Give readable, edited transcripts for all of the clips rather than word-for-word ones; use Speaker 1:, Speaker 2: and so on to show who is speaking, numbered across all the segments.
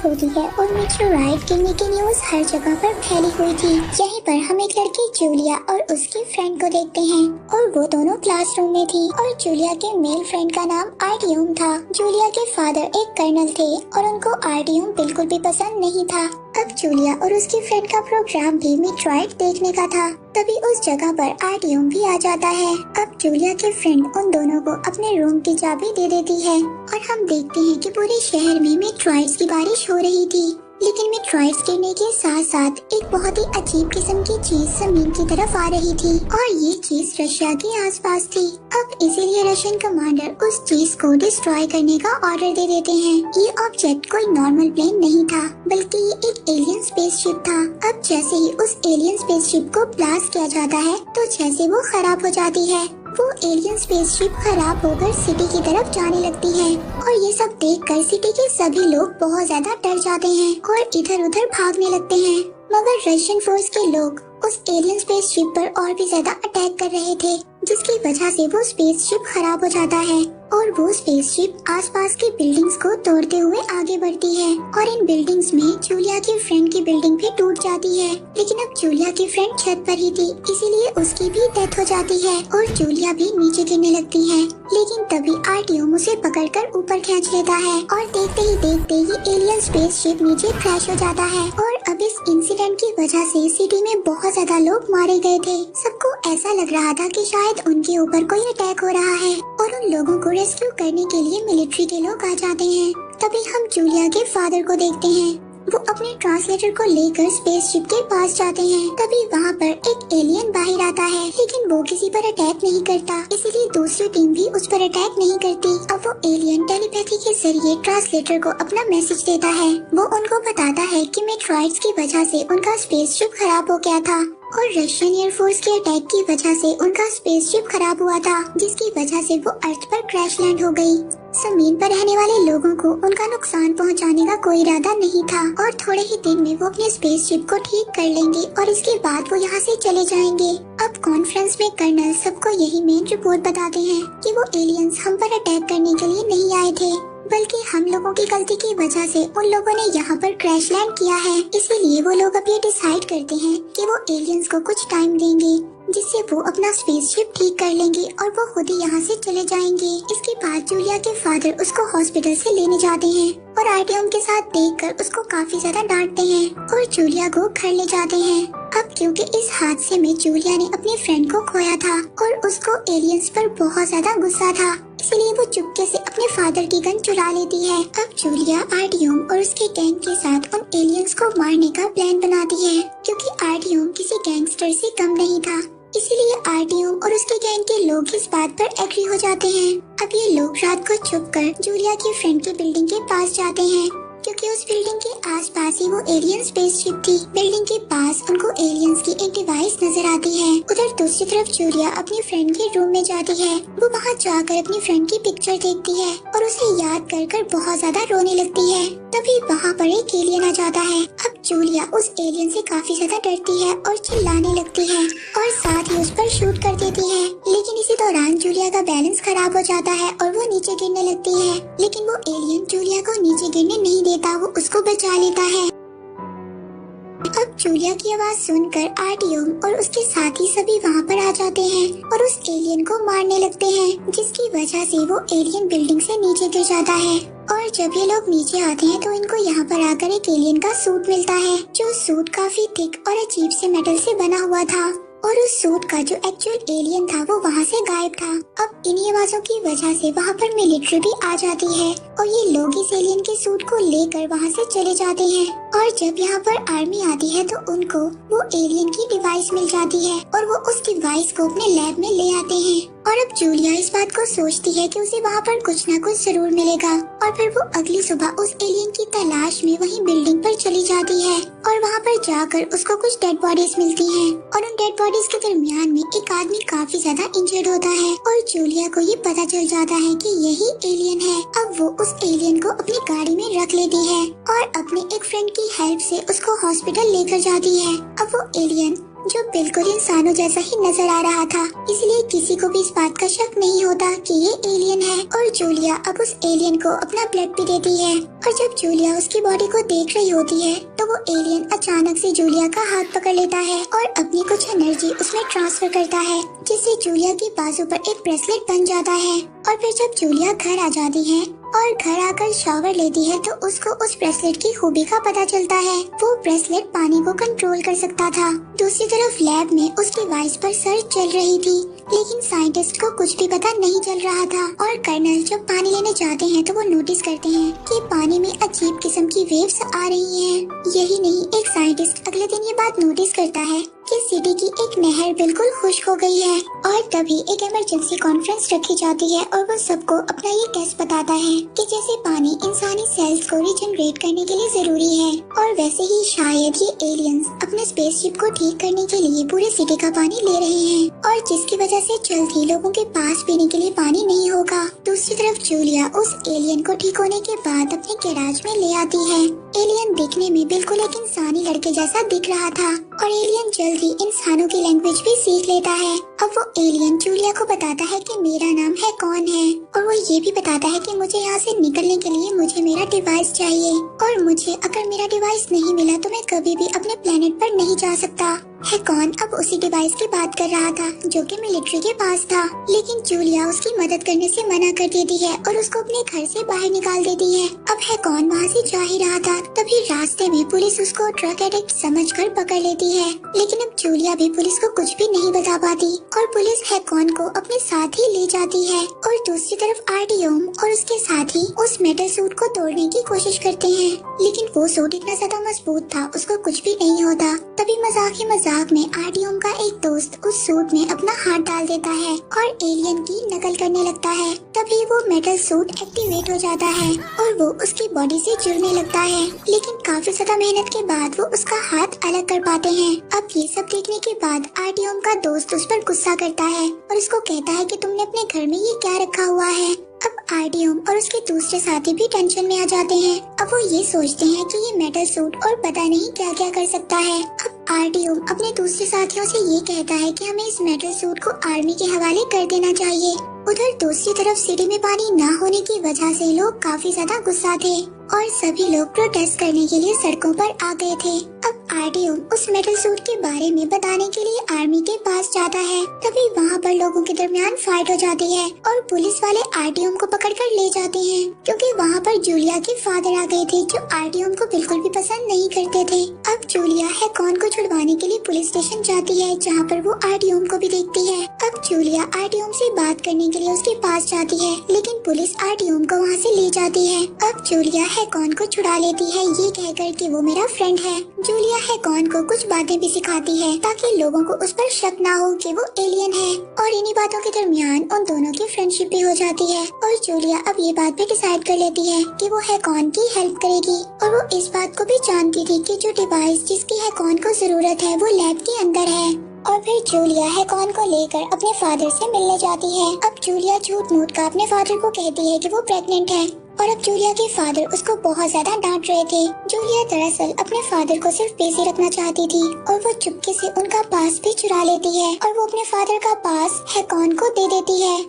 Speaker 1: Start होती है और मेटेओराइट गिरने की न्यूज हर जगह पर फैली हुई थी। यहीं पर हम एक लड़की जूलिया और उसकी फ्रेंड को देखते हैं और वो दोनों क्लासरूम में थी और जूलिया के मेल फ्रेंड का नाम आर्टियम था। जूलिया के फादर एक कर्नल थे और उनको आर्टियम बिल्कुल भी पसंद नहीं था। अब जूलिया और उसकी फ्रेंड का प्रोग्राम भी मेटेओराइट देखने का था। तभी उस जगह पर आर्टियम भी आ जाता है। अब जूलिया के फ्रेंड उन दोनों को अपने रूम की चाबी दे देती है और हम देखते हैं कि पूरे शहर में मेटेओराइट्स की बारिश हो रही थी। लेकिन मेटेओराइट्स गिरने के साथ साथ एक बहुत ही अजीब किस्म की चीज जमीन की तरफ आ रही थी और ये चीज रशिया के आसपास थी। अब इसीलिए रशियन कमांडर उस चीज को डिस्ट्रॉय करने का ऑर्डर दे देते हैं। ये ऑब्जेक्ट कोई नॉर्मल प्लेन नहीं था बल्कि ये एक एलियन स्पेसशिप था। अब जैसे ही उस एलियन स्पेसशिप को ब्लास्ट किया जाता है तो जैसे वो खराब हो जाती है, वो एलियन स्पेसशिप खराब होकर सिटी की तरफ जाने लगती है और ये सब देखकर सिटी के सभी लोग बहुत ज्यादा डर जाते हैं और इधर उधर भागने लगते हैं। मगर रशियन फोर्स के लोग उस एलियन स्पेसशिप पर और भी ज्यादा अटैक कर रहे थे, जिसकी वजह से वो स्पेसशिप खराब हो जाता है और वो स्पेसशिप आसपास की बिल्डिंग्स को तोड़ते हुए आगे बढ़ती है और इन बिल्डिंग्स में जूलिया की फ्रेंड की बिल्डिंग भी टूट जाती है। लेकिन अब जूलिया की फ्रेंड छत पर ही थी, इसीलिए उसकी भी डेथ हो जाती है और जूलिया भी नीचे गिरने लगती है। लेकिन तभी आर्टियम उसे पकड़कर ऊपर खींच लेता है और देखते ही देखते ये एलियन स्पेसशिप नीचे क्रैश हो जाता है। और अब इस इंसिडेंट की वजह से सिटी में बहुत ज्यादा लोग मारे गए थे। सबको ऐसा लग रहा था कि शायद उनके ऊपर कोई अटैक हो रहा है और उन लोगों को रेस्क्यू करने के लिए मिलिट्री के लोग आ जाते हैं। तभी हम जूलिया के फादर को देखते हैं, वो अपने ट्रांसलेटर को लेकर स्पेसशिप के पास जाते हैं। तभी वहाँ पर एक एलियन बाहर आता है, लेकिन वो किसी पर अटैक नहीं करता, इसीलिए दूसरी टीम भी उस पर अटैक नहीं करती। अब वो एलियन टेलीपैथी के जरिए ट्रांसलेटर को अपना मैसेज देता है। वो उनको बताता है कि मेटेओराइट्स की वजह से उनका स्पेसशिप खराब हो गया था और रशियन एयरफोर्स के अटैक की वजह से उनका स्पेसशिप खराब हुआ था, जिसकी वजह से वो अर्थ पर क्रैश लैंड हो गई। जमीन पर रहने वाले लोगों को उनका नुकसान पहुंचाने का कोई इरादा नहीं था और थोड़े ही दिन में वो अपने स्पेसशिप को ठीक कर लेंगे और इसके बाद वो यहाँ से चले जाएंगे। अब कॉन्फ्रेंस में कर्नल सबको यही मेन रिपोर्ट बताते हैं कि वो एलियंस हम पर अटैक करने के लिए नहीं आए थे, बल्कि हम लोगों की गलती की वजह से उन लोगों ने यहाँ पर क्रैश लैंड किया है। इसीलिए वो लोग अब ये डिसाइड करते हैं कि वो एलियंस को कुछ टाइम देंगे, जिससे वो अपना स्पेसशिप ठीक कर लेंगे और वो खुद ही यहाँ से चले जाएंगे। इसके बाद जूलिया के फादर उसको हॉस्पिटल से लेने जाते हैं और आर्टियम के साथ देखकर उसको काफी ज्यादा डांटते हैं और जूलिया को घर ले जाते हैं। अब क्योंकि इस हादसे में जूलिया ने अपनी फ्रेंड को खोया था और उसको एलियंस पर बहुत ज्यादा गुस्सा था, इसलिए वो चुपके से अपने फादर की गन चुरा लेती है। अब जूलिया आर्टियम और उसके गैंग के साथ उन एलियंस को मारने का प्लान बनाती है, क्योंकि आर्टियम किसी गैंगस्टर से कम नहीं था। इसीलिए आर्टियम और उसके गैंग के लोग इस बात पर एग्री हो जाते हैं। अब ये लोग रात को छुपकर जूलिया की फ्रेंड की बिल्डिंग के पास जाते हैं, क्योंकि उस बिल्डिंग के आसपास ही वो एलियन स्पेसशिप थी। बिल्डिंग के पास उनको एलियंस की एक डिवाइस नजर आती है। उधर दूसरी तरफ जूलिया अपनी फ्रेंड के रूम में जाती है। वो वहाँ जाकर अपनी फ्रेंड की पिक्चर देखती है और उसे याद कर कर बहुत ज्यादा रोने लगती है। तभी वहाँ पर एक एलियन आ जाता है। अब जूलिया उस एलियन से काफी ज्यादा डरती है और चिल्लाने लगती है और साथ ही उस पर शूट कर देती है। लेकिन इसी दौरान जूलिया का बैलेंस खराब हो जाता है और वो नीचे गिरने लगती है, लेकिन वो एलियन जूलिया को नीचे गिरने नहीं देता, वो उसको बचा लेता है। अब जूलिया की आवाज सुनकर आर्टियम और उसके साथी सभी वहाँ पर आ जाते हैं और उस एलियन को मारने लगते हैं, जिसकी वजह से वो एलियन बिल्डिंग से नीचे गिर जाता है। और जब ये लोग नीचे आते हैं तो इनको यहाँ पर आकर एक एलियन का सूट मिलता है, जो सूट काफी थिक और अजीब से मेटल से बना हुआ था और उस सूट का जो एक्चुअल एलियन था वो वहाँ से गायब था। अब इन्हीं आवाजों की वजह से वहाँ पर मिलिट्री भी आ जाती है और ये लोग इस एलियन के सूट को लेकर वहाँ से चले जाते हैं। और जब यहाँ पर आर्मी आती है तो उनको वो एलियन की डिवाइस मिल जाती है और वो उस डिवाइस को अपने लैब में ले आते हैं। और अब जूलिया इस बात को सोचती है कि उसे वहाँ पर कुछ न कुछ जरूर मिलेगा और फिर वो अगली सुबह उस एलियन की तलाश में वही बिल्डिंग पर चली जाती है और वहाँ पर जाकर उसको कुछ डेड बॉडीज मिलती हैं और उन डेड बॉडीज के दरमियान में एक आदमी काफी ज्यादा इंजर्ड होता है और जूलिया को ये पता चल जाता है कि यही एलियन है। अब वो उस एलियन को अपनी गाड़ी में रख लेती है और अपने एक फ्रेंड की हेल्प से उसको हॉस्पिटल लेकर जाती है। अब वो एलियन जो बिल्कुल इंसानों जैसा ही नजर आ रहा था, इसलिए किसी को भी इस बात का शक नहीं होता कि ये एलियन है। और जूलिया अब उस एलियन को अपना ब्लड भी देती है। और जब जूलिया उसकी बॉडी को देख रही होती है तो वो एलियन अचानक से जूलिया का हाथ पकड़ लेता है और अपनी कुछ एनर्जी उसमें ट्रांसफर करता है, जिससे जूलिया की बाजू पर एक ब्रेसलेट बन जाता है। और फिर जब जूलिया घर आ जाती है और घर आकर शावर लेती है तो उसको उस ब्रेसलेट की खूबी का पता चलता है। वो ब्रेसलेट पानी को कंट्रोल कर सकता था। दूसरी तरफ लैब में उसकी वाइस पर सर्च चल रही थी, लेकिन साइंटिस्ट को कुछ भी पता नहीं चल रहा था। और कर्नल जब पानी लेने जाते हैं तो वो नोटिस करते हैं कि पानी में अजीब किस्म की वेव्स आ रही हैं। यही नहीं, एक साइंटिस्ट अगले दिन ये बात नोटिस करता है कि सिटी की एक नहर बिल्कुल खुश्क हो गई है। और तभी एक इमरजेंसी कॉन्फ्रेंस रखी जाती है और वो सबको अपना ये केस बताता है कि जैसे पानी इंसानी सेल्स को रिजनरेट करने के लिए जरूरी है, और वैसे ही शायद ये एलियंस अपने स्पेसशिप को ठीक करने के लिए पूरे सिटी का पानी ले रहे हैं, और जिसकी वजह से जल्द ही लोगों के पास पीने के लिए पानी नहीं होगा। दूसरी तरफ जूलिया उस एलियन को ठीक होने के बाद अपने गैराज में ले आती है। एलियन दिखने में बिल्कुल एक इंसानी लड़के जैसा दिख रहा था और एलियन जल्द ही इंसानों की लैंग्वेज भी सीख लेता है। अब वो एलियन जूलिया को बताता है कि मेरा नाम है कौन है, और वो ये भी बताता है कि मुझे यहाँ से निकलने के लिए मुझे मेरा डिवाइस चाहिए, और मुझे अगर मेरा डिवाइस नहीं मिला तो मैं कभी भी अपने प्लेनेट पर नहीं जा सकता। है कौन अब उसी डिवाइस की बात कर रहा था जो कि मिलिट्री के पास था, लेकिन जूलिया उसकी मदद करने से मना कर देती है और उसको अपने घर से बाहर निकाल देती है। अब है कौन वहाँ से जा ही रहा था, तभी रास्ते में पुलिस उसको ड्रग एडिक्ट समझकर पकड़ लेती है, लेकिन अब जूलिया भी पुलिस को कुछ भी नहीं बता पाती और पुलिस है कौन को अपने साथ ही ले जाती है। और दूसरी तरफ आर्टियम और उसके साथी उस मेटल सूट को तोड़ने की कोशिश करते हैं, लेकिन वो सूट इतना ज्यादा मजबूत था उसको कुछ भी नहीं होता। तभी मजाक ही मजाक में आर्टियम का एक दोस्त उस सूट में अपना हाथ डाल देता है और एलियन की नकल करने लगता है। तभी वो मेटल सूट एक्टिवेट हो जाता है और वो उसकी बॉडी से जुड़ने लगता है, लेकिन काफी ज्यादा मेहनत के बाद वो उसका हाथ अलग कर पाते हैं। अब ये सब देखने के बाद आर्टियम का दोस्त उस पर गुस्सा करता है और उसको कहता है कि तुमने अपने घर में ये क्या रखा हुआ है। अब आर्टियम और उसके दूसरे साथी भी टेंशन में आ जाते हैं। अब वो ये सोचते हैं कि ये मेटल सूट और पता नहीं क्या क्या कर सकता है। अब आर्टियम अपने दूसरे साथियों से ये कहता है कि हमें इस मेटल सूट को आर्मी के हवाले कर देना चाहिए। उधर दूसरी तरफ सिटी में पानी न होने की वजह से लोग काफी ज्यादा गुस्सा थे और सभी लोग प्रोटेस्ट करने के लिए सड़कों पर आ गए थे। अब आर्टियम उस मेटल सूट के बारे में बताने के लिए आर्मी के पास जाता है, तभी वहाँ पर लोगों के दरमियान फाइट हो जाती है और पुलिस वाले आर्टियम को पकड़कर ले जाते हैं, क्योंकि वहाँ पर जूलिया के फादर आ गए थे जो आर्टियम को बिल्कुल भी पसंद नहीं करते थे। अब जूलिया है कौन को छुड़वाने के लिए पुलिस स्टेशन जाती है, जहाँ पर वो आर्टियम को भी देखती है। अब जूलिया आर्टियम से बात करने के लिए उसके पास जाती है, लेकिन पुलिस आर्टियम को वहाँ से ले जाती है। अब जूलिया है कौन को छुड़ा लेती है ये कहकर कि वो मेरा फ्रेंड है। जूलिया है कौन को कुछ बातें भी सिखाती है ताकि लोगों को उस पर शक ना हो कि वो एलियन है, और इन्हीं बातों के दरमियान उन दोनों की फ्रेंडशिप भी हो जाती है। और जूलिया अब ये बात भी डिसाइड कर लेती है कि वो है कौन की हेल्प करेगी, और वो इस बात को भी जानती थी कि जो डिवाइस जिसकी है कौन को जरूरत है वो लैब के अंदर है। और फिर जूलिया है कौन को लेकर अपने फादर से मिलने जाती है। अब जूलिया झूठ मूठ का अपने फादर को कहती है कि वो प्रेग्नेंट है, और अब जूलिया के फादर उसको बहुत ज्यादा डांट रहे थे। जूलिया दरअसल अपने फादर को सिर्फ बिजी रखना चाहती थी और वो चुपके से उनका पास भी चुरा लेती है और वो अपने फादर का पास है कौन को दे देती है।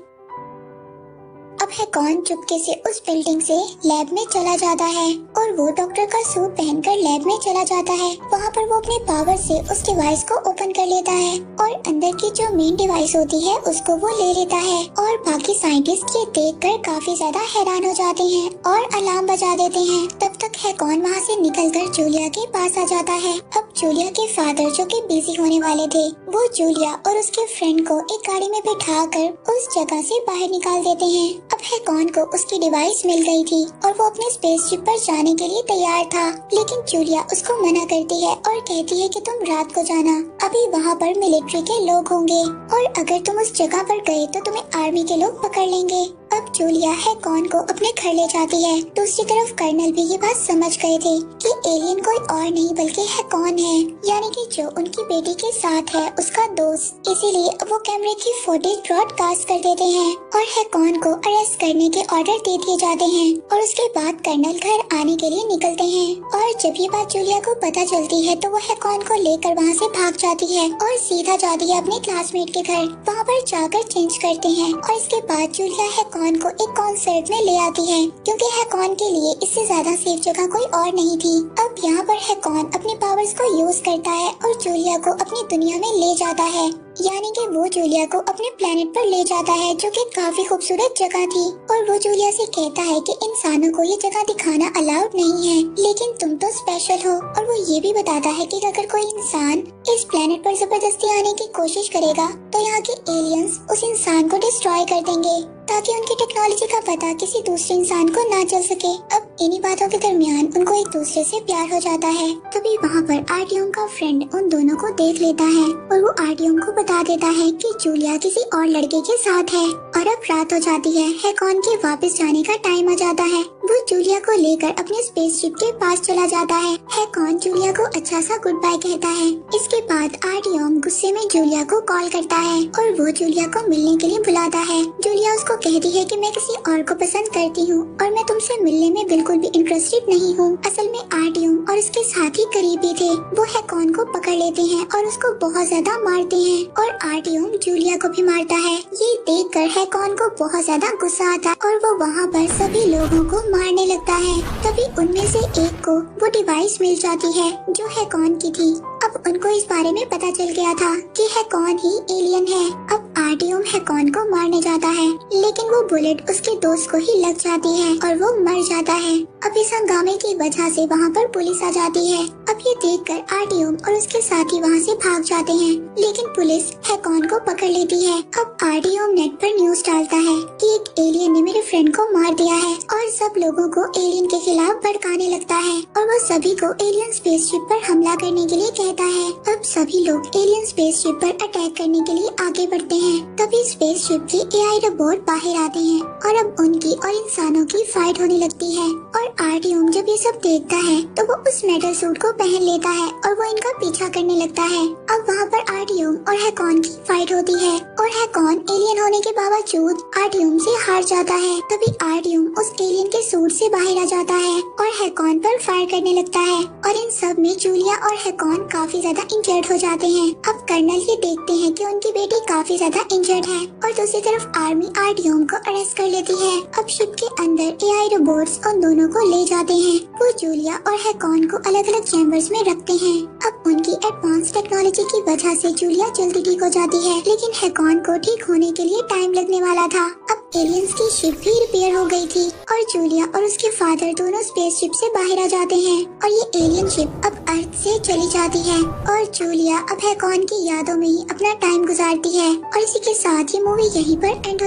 Speaker 1: अब है कौन चुपके से उस बिल्डिंग से लैब में चला जाता है और वो डॉक्टर का सूट पहनकर लैब में चला जाता है। वहाँ पर वो अपने पावर से उस डिवाइस को ओपन कर लेता है और अंदर की जो मेन डिवाइस होती है उसको वो ले लेता है, और बाकी साइंटिस्ट ये देखकर काफी ज्यादा हैरान हो जाते हैं और अलार्म बजा देते हैं। तब तक है कौन वहाँ से निकलकर जूलिया के पास आ जाता है। अब जूलिया के फादर जो कि बिजी होने वाले थे वो जूलिया और उसके फ्रेंड को एक गाड़ी में बिठा कर उस जगह से बाहर निकाल देते हैं। अब है कौन को उसकी डिवाइस मिल गई थी और वो अपने स्पेसशिप पर जाने के लिए तैयार था, लेकिन जूलिया उसको मना करती है और कहती है कि तुम रात को जाना, अभी वहाँ पर मिलिट्री के लोग होंगे और अगर तुम उस जगह पर गए तो तुम्हें आर्मी के लोग पकड़ लेंगे। अब जूलिया हैकॉन को अपने घर ले जाती है। दूसरी तरफ कर्नल भी ये बात समझ गए थे कि एलियन कोई और नहीं बल्कि हैकॉन है, यानी कि जो उनकी बेटी के साथ है उसका दोस्त। इसीलिए वो कैमरे की फुटेज ब्रॉडकास्ट कर देते हैं और हैकॉन को अरेस्ट करने के ऑर्डर दे दिए जाते हैं। और उसके बाद कर्नल घर आने के लिए निकलते हैं और जब ये बात जूलिया को पता चलती है तो वो हैकॉन को लेकर वहाँ से भाग जाती है और सीधा जाती है अपने क्लासमेट के घर। वहाँ पर जाकर चेंज करते हैं और इसके बाद जूलिया हैकॉन को एक कॉन्सर्ट में ले आती है, क्योंकि हैकॉन के लिए इससे ज्यादा सेफ जगह कोई और नहीं थी। अब यहाँ पर हैकॉन अपने पावर्स को यूज करता है और जूलिया को अपनी दुनिया में ले जाता है, यानी कि वो जूलिया को अपने प्लेनेट पर ले जाता है जो कि काफी खूबसूरत जगह थी। और वो जूलिया से कहता है कि इंसानों को ये जगह दिखाना अलाउड नहीं है, लेकिन तुम तो स्पेशल हो। और वो ये भी बताता है कि अगर कोई इंसान इस प्लेनेट पर जबरदस्ती आने की कोशिश करेगा तो यहाँ के एलियंस उस इंसान को डिस्ट्रॉय कर देंगे ताकि उनकी टेक्नोलॉजी का पता किसी दूसरे इंसान को ना चल सके। अब इन्हीं बातों के दरमियान उनको एक दूसरे से प्यार हो जाता है। तभी वहाँ पर आर्टियम का फ्रेंड उन दोनों को देख लेता है और वो आर्टियम को बता देता है कि जूलिया किसी और लड़के के साथ है। और अब रात हो जाती है, हैकॉन के वापस जाने का टाइम आ जाता है। वो जूलिया को लेकर अपने स्पेसशिप के पास चला जाता है। हैकॉन जूलिया को अच्छा सा गुड बाय कहता है। इसके बाद आर्टियम गुस्से में जूलिया को कॉल करता है और वो जूलिया को मिलने के लिए बुलाता है। जूलिया उसको कहती है कि मैं किसी और को पसंद करती हूँ और मैं तुमसे मिलने में बिल्कुल भी इंटरेस्टेड नहीं हूँ। असल में आर्टियम और उसके साथी करीबी थे। वो हैकॉन को पकड़ लेते हैं और उसको बहुत ज्यादा मारते हैं और आर्टियम जूलिया को भी मारता है। ये देखकर हैकॉन को बहुत ज्यादा गुस्सा आता है और वो वहाँ पर सभी लोगों को मारने लगता है। तभी उनमें से एक को वो डिवाइस मिल जाती है जो हैकॉन की थी। अब उनको इस बारे में पता चल गया था कि हैकॉन ही एलियन है। अब आर्टियम हैकॉन को मारने जाता है, लेकिन वो बुलेट उसके दोस्त को ही लग जाती है और वो मर जाता है। अब इस हंगामे की वजह से वहाँ पर पुलिस आ जाती है। अब ये देखकर आर्टियम और उसके साथी वहाँ से भाग जाते हैं, लेकिन पुलिस हैकॉन को पकड़ लेती है। अब आर्टियम नेट पर न्यूज डालता है कि एक एलियन ने मेरे फ्रेंड को मार दिया है और सब लोगों को एलियन के खिलाफ भड़काने लगता है और वो सभी को एलियन स्पेसशिप पर हमला करने के लिए कहता है। अब सभी लोग एलियन स्पेसशिप पर अटैक करने के लिए आगे बढ़ते हैं। तभी स्पेसशिप के एआई रोबोट बाहर आते हैं और अब उनकी और इंसानों की फाइट होने लगती है। और आर्टियम जब ये सब देखता है तो वो उस मेटल सूट को पहन लेता है और वो इनका पीछा करने लगता है। अब वहाँ पर आर्टियम और हैकॉन की फाइट होती है और हैकॉन एलियन होने के बावजूद आर्टियम से हार जाता है। तभी आर्टियम उस एलियन के सूट से बाहर आ जाता है और हैकॉन पर फायर करने लगता है और इन सब में जूलिया और हैकॉन काफी ज्यादा इंजर्ड हो जाते हैं। अब कर्नल ये देखते हैं कि उनकी बेटी काफी ज्यादा इंजर्ड है और दूसरी तरफ आर्मी आर्टियम को अरेस्ट कर लेती है। अब शिप के अंदर एआई रोबोट्स उन दोनों को ले जाते हैं। वो जूलिया और हैकॉन को अलग अलग चैम्बर्स में रखते हैं। अब उनकी एडवांस टेक्नोलॉजी की वजह से जूलिया जल्दी ठीक हो जाती है, लेकिन हैकॉन को ठीक होने के लिए टाइम लगने वाला था। अब एलियंस की शिप भी रिपेयर हो गई थी और जूलिया और उसके फादर दोनों स्पेसशिप से बाहर आ जाते हैं और ये एलियन शिप अब अर्थ से चली जाती है और जूलिया अब हैकॉन की यादों में ही अपना टाइम गुजारती है। और इसी के साथ ये मूवी यहीं पर एंड